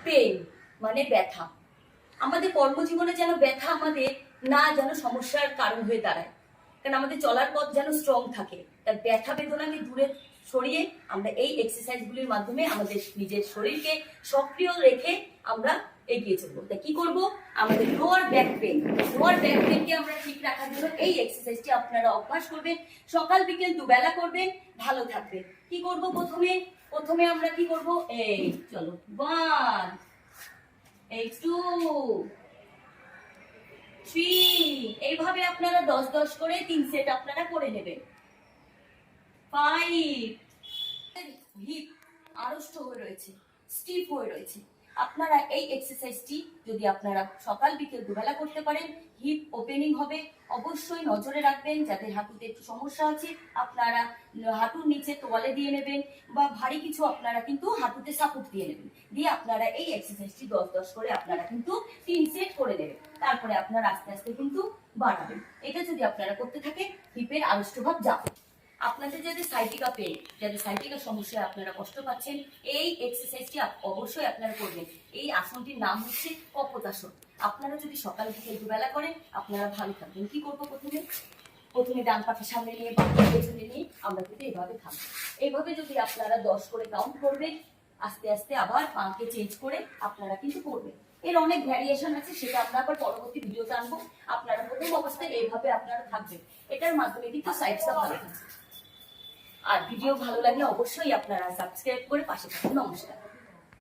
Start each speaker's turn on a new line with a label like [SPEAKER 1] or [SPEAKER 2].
[SPEAKER 1] Pen মানে ব্যথা। আমাদের কর্মজীবনে যেন ব্যথা আমাদের না যেন সমস্যার কারণ হয়ে দাঁড়ায়, কারণ আমাদের চলার পথ যেন স্ট্রং থাকে। তার ব্যথা বেদনাকে দূরে সরিয়ে আমরা এই এক্সারসাইজগুলির মাধ্যমে আমাদের নিজের শরীরকে সক্রিয় রেখে আমরা এগিয়ে চলবো। তা কি করব, আমাদের লোয়ার ব্যাক পেনকে আমরা ঠিক রাখার জন্য এই এক্সারসাইজটি আপনারা অভ্যাস করবেন। সকাল বিকেল দুবেলা করবেন, ভালো থাকবে। কি করব, প্রথমে আমরা কি করব, এই চলো 1 এই 2 3, এইভাবে আপনারা 10 করে 3 সেট আপনারা করে নেবেন। 5, হিপ আড়ষ্ট হয়ে রয়েছে, স্টিফ হয়ে রয়েছে। আপনারা এই এক্সারসাইজটি যদি আপনারা সকাল বিকেল দুবেলা করতে পারেন, হিপ ওপেনিং হবে। অবশ্যই নজরে রাখবেন যাদের হাঁটুতে একটু সমস্যা আছে, আপনারা হাঁটুর নিচে তোয়ালে দিয়ে নেবেন বা ভারী কিছু আপনারা কিন্তু হাঁটুতে সাপোর্ট দিয়ে নেবেন। দিয়ে আপনারা এই এক্সারসাইজটি 10 করে আপনারা কিন্তু 3 সেট করে নেবেন। তারপরে আপনারা আস্তে আস্তে কিন্তু বাড়াবেন। এটা যদি আপনারা করতে থাকেন, হিপের আড়ষ্ট ভাব যাবে। আপনাদের যাদের সাইটিকা পেন, যাদের সাইটিকা সমস্যায় আপনারা কষ্ট পাচ্ছেন, এই এক্সারসাইজটি অবশ্যই আপনারা করবেন। এই আসনটির নাম হচ্ছে কপোতাসন। আপনারা যদি সকাল থেকে দুবেলা করেন, আপনারা ভালো থাকবেন। কি করবো, প্রথমে ডান পাকে সামনে নিয়ে বাম পাকে পেছনে নিয়ে আমরা কিন্তু এইভাবে থাকবো। এইভাবে যদি আপনারা 10 করে কাউন্ট করবেন, আস্তে আস্তে আবার পাকে চেঞ্জ করে আপনারা কিন্তু করবেন। এর অনেক ভ্যারিয়েশন আছে, সেটা আমরা আবার পরবর্তী ভিডিওতে আনবো। আপনারা প্রথম অবস্থায় এইভাবে আপনারা থাকবেন। এটার মাধ্যমে কিন্তু সাইডটা ভালো থাকবে। আর ভিডিও ভালো লাগলে অবশ্যই আপনারা সাবস্ক্রাইব করে পাশে থাকুন। নমস্কার।